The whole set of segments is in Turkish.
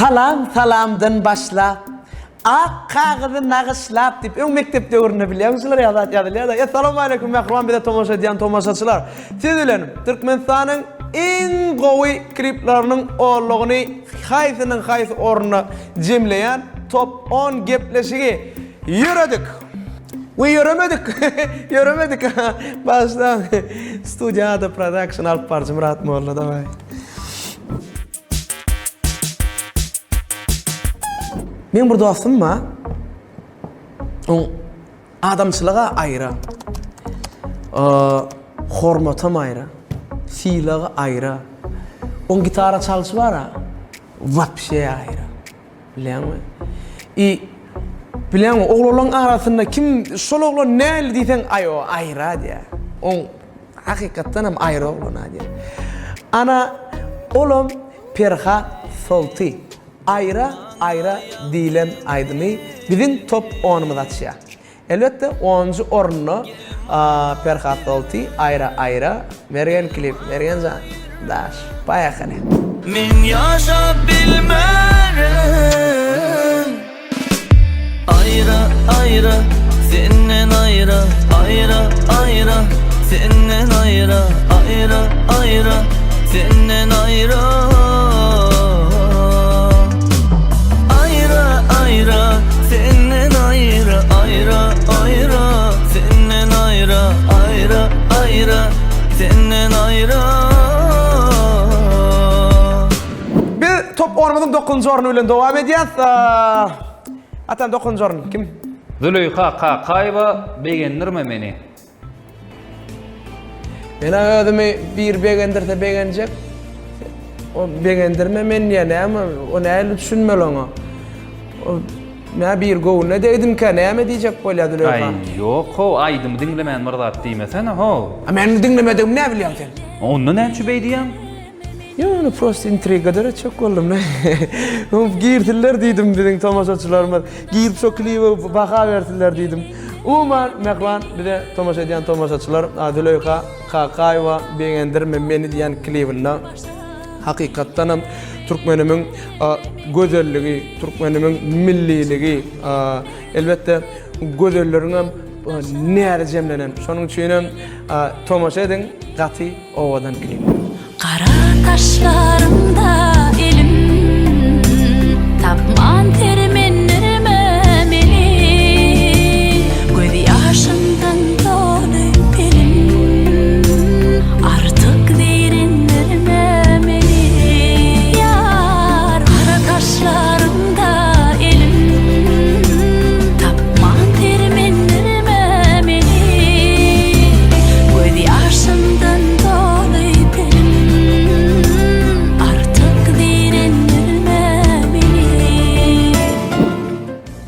Salam salamdan başlap, ak kağıdı nağışlap deyip, ön mektepte öğrenebiliyorsunuzlar ya da. Assalamu alaikum mehruan bir de tomoşa diyen tomoşaçılar. Siz bilenim, Türkmenistan'ın en gowy kliplerinin oğulluğunu haysının hays oruna cemleyen top 10 gepleşigi yürüdük. Yürümedik. Baştan stüdyada production alıp parçam rahat mı oldu da. Men bir dostum ma. O adamçılığa ayrı. Hormatam ayrı. Silağı ayrı. On gitara çalışı var ha. Vat bir şey ayrı. Biliyor musun? Biliyor musun? Oğluların arasında kim sol oğlu ne diysen ayo ayrı diye. On hakikaten hem ayrı oğlu diye. Ana oğlum Perha Solti. Ayrı dilen aydını bizim top 10'umuz atışya. Elbette 10. orunu Perha Solti ayrı vergen klip, vergen zan. Daş, payakane. Min yaşa bilmerim Ayrı, senin ayrı Senin ayrı, senin ayrı Senin ayrı, senin ayrı Senin ayrı Bir top 10'umuzun 9. ornu ile devam edeceğiz. Atan 9. ornu kim? Züleyha Kakayba beğendirme beni. Ben ödümü bir beğendirse beğenecek. O beğendirme men yani ama o neyle düşünmeli onu. Ne bir go ne dedim ki ne mi diyecek böyle Züleyha? Ay yok ho aydım dinlemeyen mırdat diymesene ho. Ben dinlemedim ne biliyorum sen? Ondan en çübey diyem. Yani prost intrigadır çok oldum ne. Girdiler dedim dedin tamaşaçılarıma. Girip şu klibi baka verdiler dedim. Umar mehran bir de tamaşa diyen tamaşaçılar Züleyha Kakayba beğendirme beni diyen klibinde hakikaten Türkmenimin güzelliği, Türkmenimin milliliği, elbette güzelliğinin nere cemlenen. Şunun için tamaşa edin Gati Ova'dan klip. Kara taşlarımda elim tapman terminirme beni göz yaşından dolu benim artık derindirme beni yar kara taşlarımda elim tapman terminirme beni göz yaşından dolu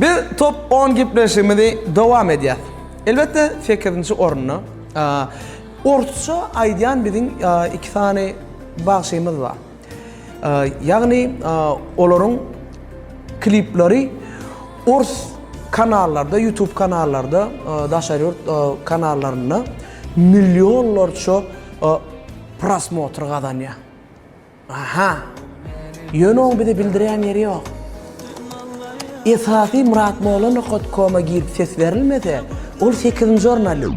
Bir top 10 gipleşimini devam ediyor. Elbette 8. orunu. Ortusu aydayan bizim 2 tane bağışımız var. Yani onların klipleri Ors kanallarda, YouTube kanallarda, Daşarıyor kanallarında milyonlarca prosmotr kazanıyor. Aha. Yönü bir de bildiren yeri yok. Esasi Murat Moğlan'a kotkoma girip ses verilmese, ol 8. ornalı.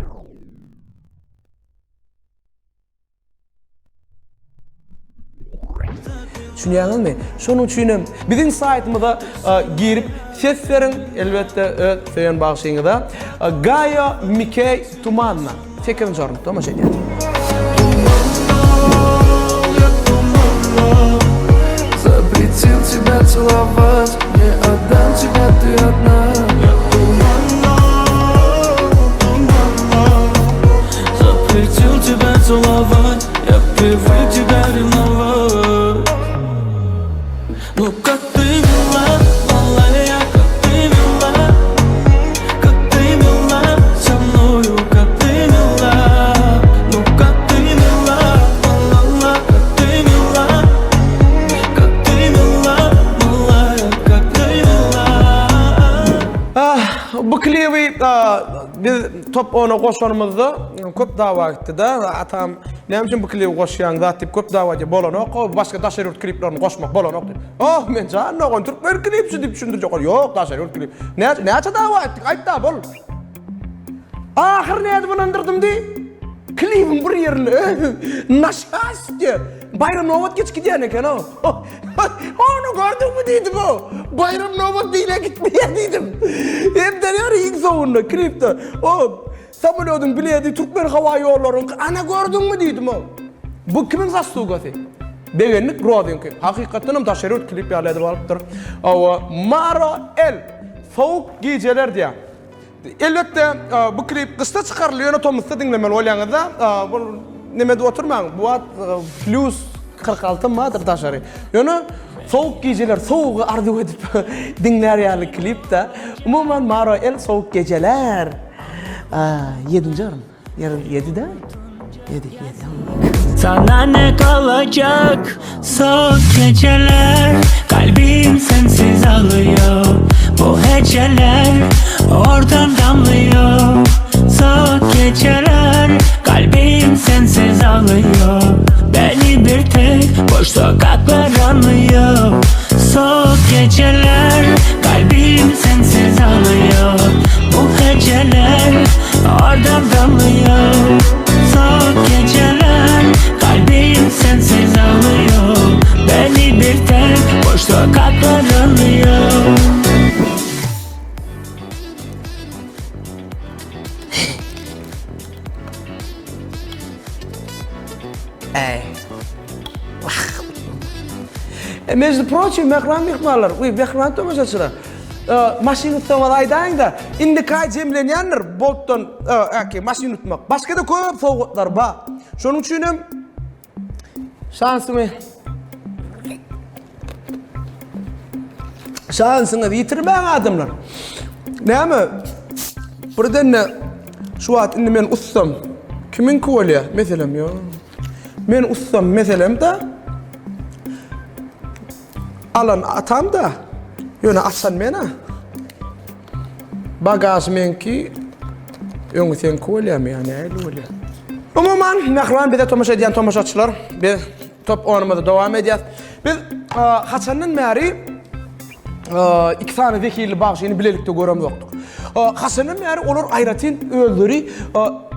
Düşünüyorsunuz mu? Şunun için bizim saytımıza girip ses verin, elbette söyleyen bağışıyınızda. Gaya Mikey Tuman'la 8. ornalı. Tamam şey diyelim. Запретил тебя целовать, не отдам тебя, ты одна. Запретил тебя целовать, я привык тебя ревновать. Ну как ты мила, малая, как ты мила, со мною, как ты мила. Ну как ты мила, ла-ла-ла, как ты мила. Как ты мила, малая, как ты мила. biz top ona koşanımızda köp dawa gitti da atam näme üçin bu klipi koşýan zat diýip köp dawa bolanok, başga daşerit kliplerini koşmak bolanok diýip. Oh men jannagon türkmen klipsi diýip düşündirjek. Ýok daşerit klip. Näçe dawa etdik? Aýt da bol. Ahir näde bulandyrdım di? Klipim bir yerli. Naşastı. Bayram Novat geç gidiyor eken o. Onu gördün mü dedim o. Bayram Novat değil gitmeye dedim. Hem de ya ilk sonunda klipte. O Samuel'odun biledi Türkmen hava yolların. Ana gördün mü dedim o. Bu kimin zastugası? Begenlik Rodinki. Hakikaten taşerit klip yerlerde varıptır. O Maro El. Soğuk geceler diye. Elbette bu klip kısa çıkarılıyor. Otomuzda dinlemeli olyanızda. Nemede oturmayın. Bu at Flus 46 madır taşarı. Yani soğuk geceler, soğuğu arzu edip dinler yani klipte. Umuman Maro El soğuk geceler. 7. arım. Yarın 7'de. 7. Sana ne kalacak soğuk geceler, kalbim sensiz ağlıyor. Bu heceler oradan damlıyor. Soğuk geceler, kalbim sensiz ağlıyor. Beni bir tek boş sokaklar anlıyor. Soğuk geceler, kalbim sensiz ağlıyor. Bu heceler oradan damlıyor. Soğuk geceler, kalbim sensiz ağlıyor. Beni bir tek boş sokaklar anlıyor. Между прочим, mehran mehmanlar, mehran tomaşaçılar. Maşin tutmalar aydan da indi kay cemlenýändir boltdan maşin tutmak. Başka da köp sowgatlar bar. Şonuň üçin hem şansını yitirmeň adamlar. Näme? Birden şu wagt indi men ussam. Kimin kolya? Meselem yo. Men ussam meselem da alan atam da yöne atsan mena bagaj menki öňü sen kolyam yani öyle. Umuman mehran bize tomaşa edýän tomaşaçylar biz top oynamada dowam edýäs. Biz Hasan'dan bäri iki tane vekili bagşyny bilelikde görem ýoktuk. Hasan'dan bäri olar aýratyn öldüri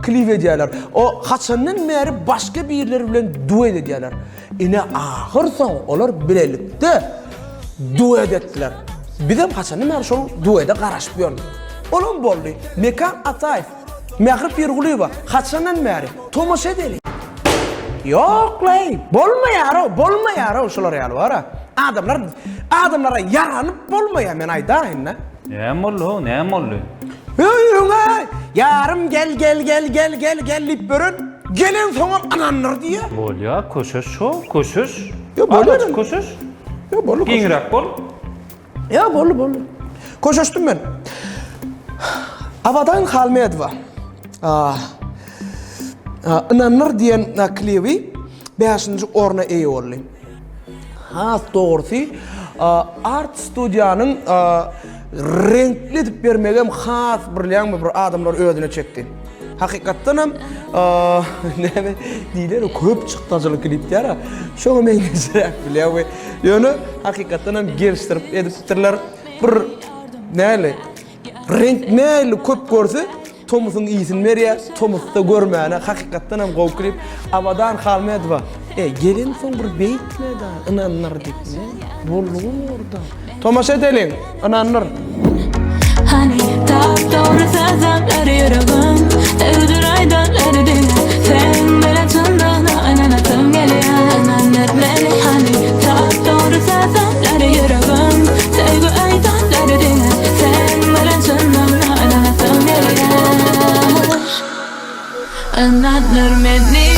klip edýärler. O Hasan'dan bäri başga birleri bilen duet edýärler. Ine ahir soň olar bilelikde duet etdiler. Bizim Hasan'ın her şol duete garaşıp yöndü. Onun boldy. Mekan Ataev, Mehrip Yerguliyeva, Hasan'ın meri. Tomaş edelim. Yok lay. Bolmayar o şolar ýaly bara. Adamlara yaranıp bolmaýar men aýdaýyn na. Näme boldy? Näme boldy? Yarım gel lip börün. Gelen soňam ananlar diýe. Bolýar, koşuş şo, koşuş. Yo, bolýar. Koşuş. Ya bolu. Giňrek bol. Ya bolu. Koşuştum ben. Avadan Halmedova. Inanır diyen klibi 5-nji orna eýe boldy. Dogrusu art studiýanyň renkli edip bermegem has bir adamlar ödüne çekdi. Hakikaten hem näme diýler köp çykdaçylyk klipler. Şoňa men geçerek bilýär. Ýöne hakikaten hem geliştirip edipdirler. Bir näle renk näle köp görse Tomusyň iýsini berýär, Tomusda görmäne hakikaten hem gowy klip. Avadan Halmedova. Gelin soň bir beýtmede inanlar diýip. Bollugy orada. Tomaş edelim, inanlar. Hani doğru sözler yüreğim Evdir aydanları dinle Sen bile çandana ananatım geliyor Ananlar beni hani doğru sözler yüreğim Sevgi aydanları dinle Sen bile çandana ananatım geliyor Ananlar beni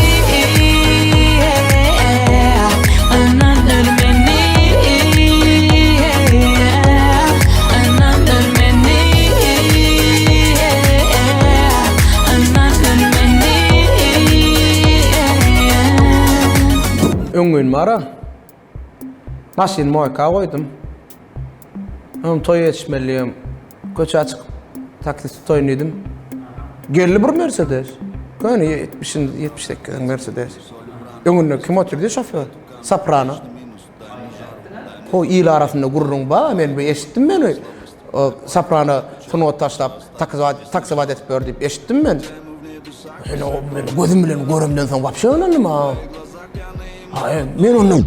Öňün mara. Maşin moýka goýdum. Toy etişmeliyim. Köçe açyk taklif toýnydım. Gelli bir Mercedes. Köni 70'deki Mercedes. Öňünde kim oturdy şoför? Soprano. O il arasında gurrun ba, men bir eşitdim men. O soprano sonu taşlap taksivat etip berdi eşitdim men. Hele o men gözüm bilen görümden soň wapşa olanım ha. Ay, men onu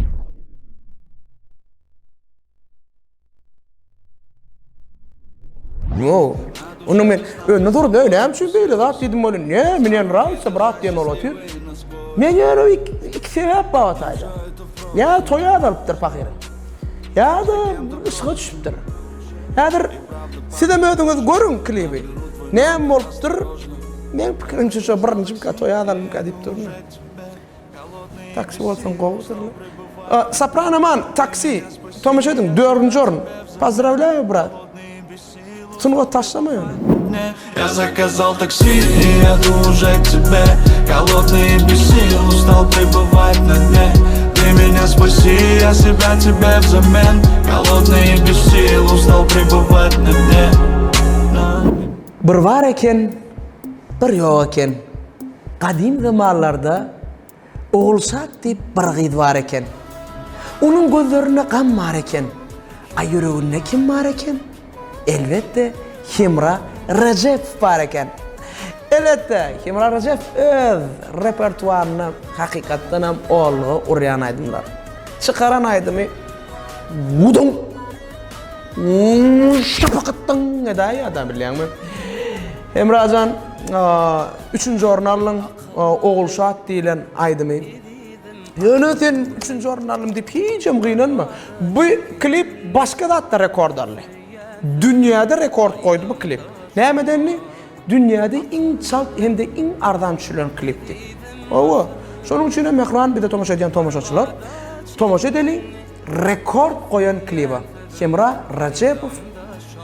Yo, onu men önüne durup öyle hem şu böyle zat dedim öyle ne menen rahatsa bırak diyen olatıyor. Men yarı iki sebep bağataydı. Ya toya dalıptır fakir. Ya da ışığa düşüptür. Yadır size mödüňiz görün klibi. Näme bolupdyr? Men pikirimçe şu birinji ka toya dalyp gadip durma. Taksi bolsaň gowsur. Soprano man taksi. Tomaş edin 4-nji orun. Поздравляю, брат. Сынва ташлама оны. Я заказал такси, и еду уже к тебе. Голодный и без сил, устал пребывать на дне. Ты меня спаси, я себя тебе взамен. Голодный и без сил, устал пребывать на дне. Bir var eken, bir yok eken. Kadim zamanlarda Oğulsak deyip bir gyd var eken. Onun gözlerine kan var eken. Ay yüreğine kim var eken? Elbette Himra Recep var eken. Elbette Himra Recep öz repertuarını hakikatten hem oğlu uryan aydınlar. Çıkaran aydımı budun şapakıttın edayi adam bilen mi? Emracan 3-nji orun alın Oğulşat diýilen aydymı. Ýönetin 3-nji orun alym diýip hiçem gynanma. Bu klip başga zatda rekord aldy. Dünýäde rekord koydu bu klip. Nämedenli? Dünýäde iň çalt hem de iň ardan düşülen klipdi. Owa, şonuň üçin mehran bir de tomaşa edýän tomaşaçylar tomaşa edeli rekord koyan kliba. Himra Rajepow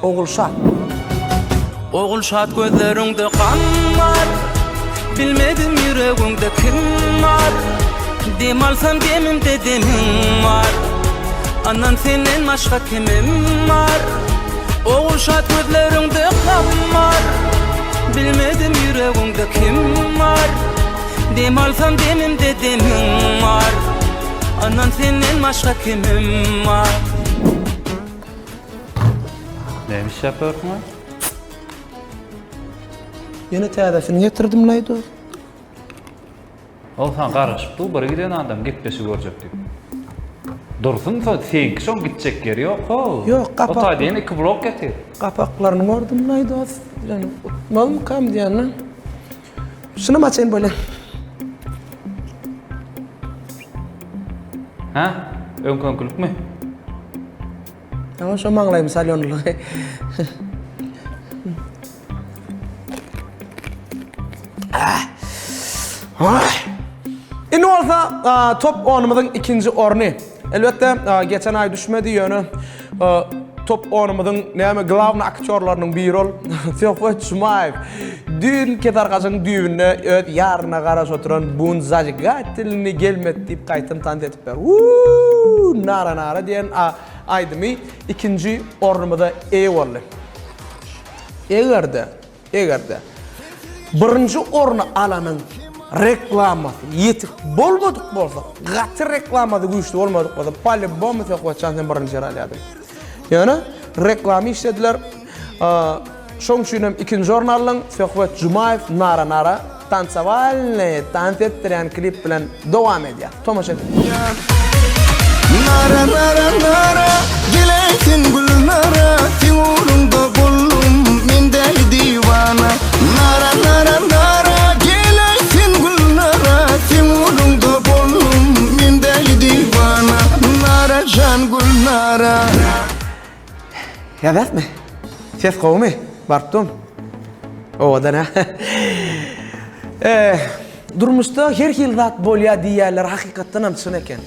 Oğulşat. Oğulşat gözlerinde kan var. Bilmedim yüreğimde kim var. Dem alsam demimde demim var. Anan senden başka kimim var. Oğulşat gözlerinde kan var. Bilmedim yüreğimde kim var. Dem alsam demimde demim var. Anan senden başka kimim var. Neymiş yapıyorsun? Yine täzesini getirdim laydo. Ol sen garaşıpdy, bir giden adam gitmesi görjekdi. Dursun sen şoň gitjek ýeri ýok ho. Yok, kapak- O taýdan 2 blok getir. Kapaklaryny gördüm laydo. Yani malum kam diýen. Şunu maçayn böyle. Ha? Öňkönkülükmi? Ama şu maňlaýym salyonly. Indi olsa top 10'umuzun ikinci orny. Elbette geçen ay düşmedi ýöne. Top 10'umuzun näme glavny aktyorlarynyň biri ol. Siyofat Jumayev. Dün ketargasyň düýbünde öt ýaryna garaş oturan bun zajgatilini gelmet diýip gaýtyn tant etip ber. Nara nara diýen aýdymy ikinji ornymyza eýe boldy. Egerde birinji orny alanyň reklama yetip bolmadyk bolsa, gaty reklamada güýçli bolmadyk bolsa, paly bomba sokwa çansen birinji ýer alýady. Ýöne reklamy işlediler. Şoň üçin hem ikinji orny alyň Siyofat Jumayev nara nara tansavalny tant etdiren klip bilen dowam edýär. Tomaşa edin. Nara nara nara Gelesin gül nara Tiğurunda buldum Mendeli divana Nara nara nara Gelesin gül nara Tiğurunda buldum Mendeli divana Nara can gül nara Ya mi? Ses kavmi, barptum. O da ne? Durmuşda her hil zat bolya diýerler hakykatdan hem çyn eken.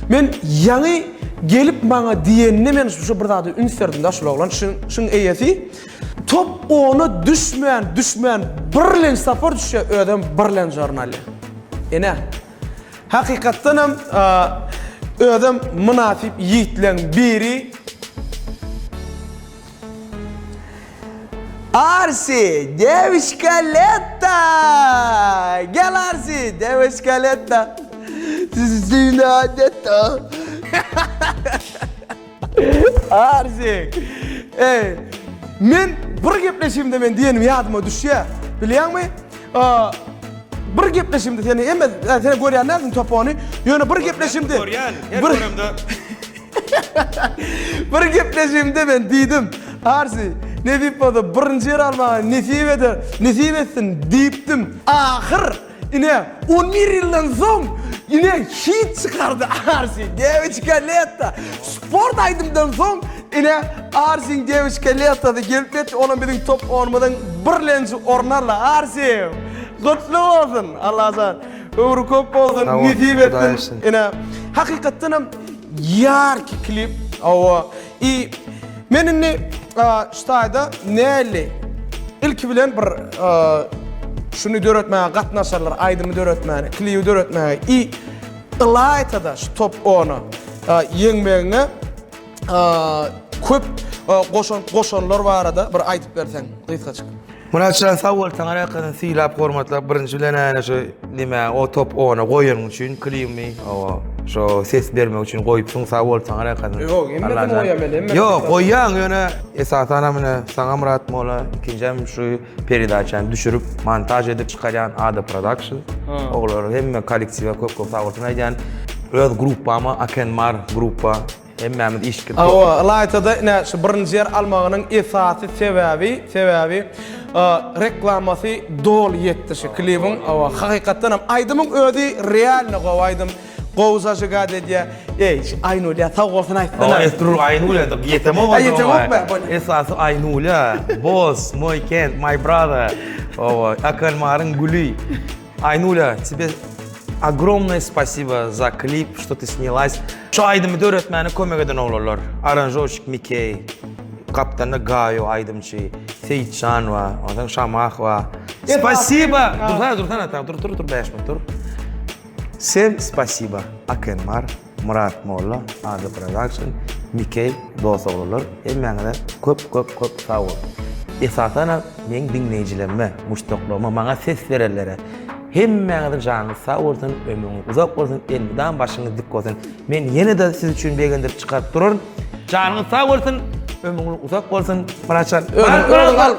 Men ýaňy gelip maňa diýenini men şu bir zady ünserdim da şol oglan şun eýeti top onu düşmän birlen sapor düşe ödem birlen jurnaly. Ene hakykatdan hem ödem münasip yiğitlen biri Arsi, девочка Letta. Gel Arsi, девочка Letta. Zinadetta. Arsi. Men bir gepleşimde men diyenim yadıma düşüyor. Biliyor musun? Bir gepleşimde seni emez, seni görüyen nereden topağını? Yani bir gepleşimde. Bir gepleşimde ben dedim. Arsi, ne deyip oldu? Birinci yer almağı nesip etsin deyiptim. Ahır, yine 11 yıldan son yine hiç çıkardı Arsi. Девочка Letta. Sport aydımdan son yine Arsi'nin девочка Letta'da gelip et. Onun bizim top olmadan bir lenci ornarla Arsi. Kutlu olsun Allah'a zar. Ömrü köp olsun. Nesip etsin. Yine hakikaten yarki klip. Meninni ştayda neyli? İlk bilen bir şunu döretmeye, katnaşarlar, aydımı döretmeye, klibi döretmeye, ılaytada şu top onu yenmeğine köp koşanlar var arada bir aytıp versen, kıyıtka çık. Muratcan sağ ol, sana yakın silap hormatla birinci bilen şu nime o top onu koyun için klibimi şu ses vermek için koyupsun sağ ol sana yakın. Yok, emmedim koyamel. Yok, koyan yani esasen amına sana Murat Mola ikincim şu peridaçan düşürüp montaj edip çıkaran Ada Production. Oğlar hem kolektiva köp sağ ol sana yani öz grupa ama Akenmar grupa hemmemiz iş ki. Laytada ne şu birinci yer almağının esası sebebi reklaması dol yetti şu klibin. Hakikaten aydımın ödü real ne koyaydım. Qoğuza çıga dediye, Aynulya sağ olsun aytsana. Estur Aynulya da yetemem o. Esası Aynulya, boss, мой Kent, my brother. Akenmar'ın gülü. Айнуля, тебе огромное спасибо за клип, что ты снялась. Şu aydımı da öğretmeni komediden olurlar. Aranjörçük Mikey, Kaptanı Gayo aydımçı, Seyitcan var, ondan Şamah var. Спасибо! Dur, beş mi, dur. Всем спасибо. Akenmar, Murat Molla, Ada Production, Mikey, dost olurlar. Hemmeğine köp sağ ol. Esasana men dinleyicilerime, muştoqlarıma, bana ses verenlere hemmeğine canınız sağ olsun, ömrünüz uzak olsun, elmiden başınız dik olsun. Men yine de siz için beğendirip çıkarıp durun. Canınız sağ olsun, ömrünüz uzak olsun. Muratcan.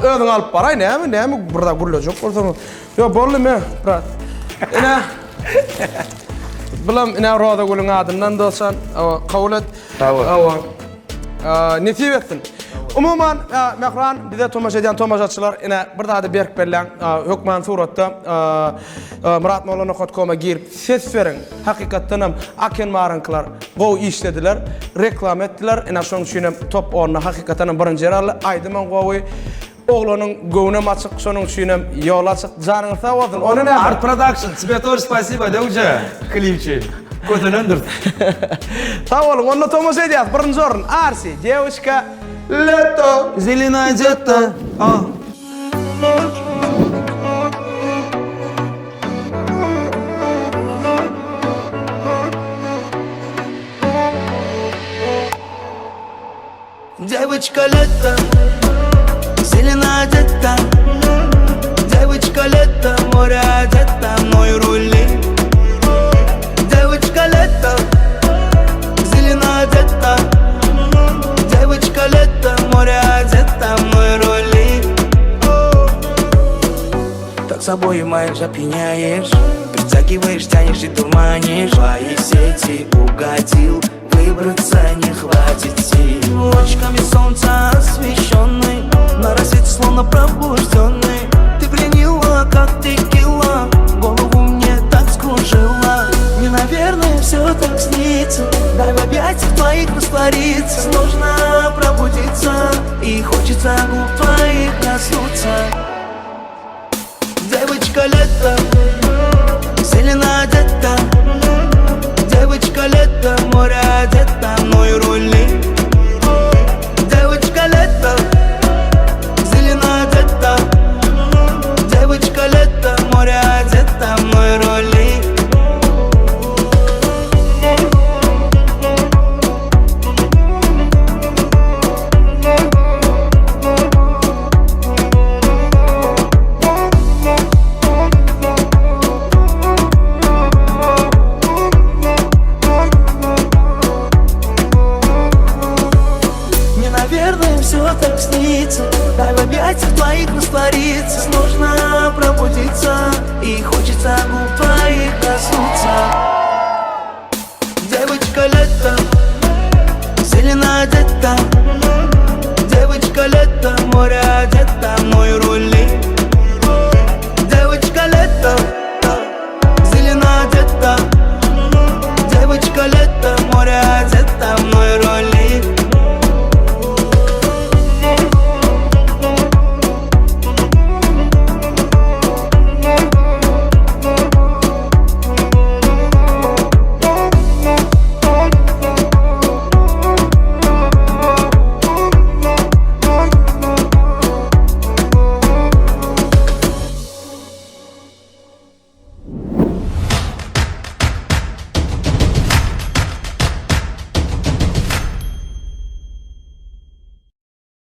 Ödün alıp baray ne mi burada gurulacak olsun. Yo bollu me, brat. Ina Bilam ina roda gulun adından dosan, kabul et. Nesip ettin. Umuman mekran bize tomaşaçılar ina bir daha da berk bellen hükman suratda Murat Molla'nın kotkoma girip ses verin. Hakikaten Akenmar'ınkiler go işlediler, reklam ettiler. Ina şoň şünem top onu hakikaten birinci yer aldı. Aydıman gowy oğlanın göğüne maçık, şoň şünem yol açık. Canın sağ olsun. Onu ne? Art Production, тебе тоже спасибо, да уже клипчи. Көтөн өндүр. Sağ olun. Onunla tomaşa ediyat. Birinci orun. Arsi, девочка Letta. Зеленая где-то. Девочка Letta, зеленая где-то. Девочка Letta, море одета, мой рули. Девочка Letta, зеленая где-то. Девочка Letta, море одета, мой рули. Так собой моим опьяняешь, притягиваешь, тянешь и туманишь. Твои сети угодил, выбраться не хватит сил. Лучками солнца освещенный, на рассвете словно пробужденный. Ты пленила, как текила, голову мне так скружила. Мне, наверное, все так снится, дай в объятиях твоих раствориться. Сложно пробудиться, и хочется губ твоих коснуться. Девочка Letta, зеленая где-то.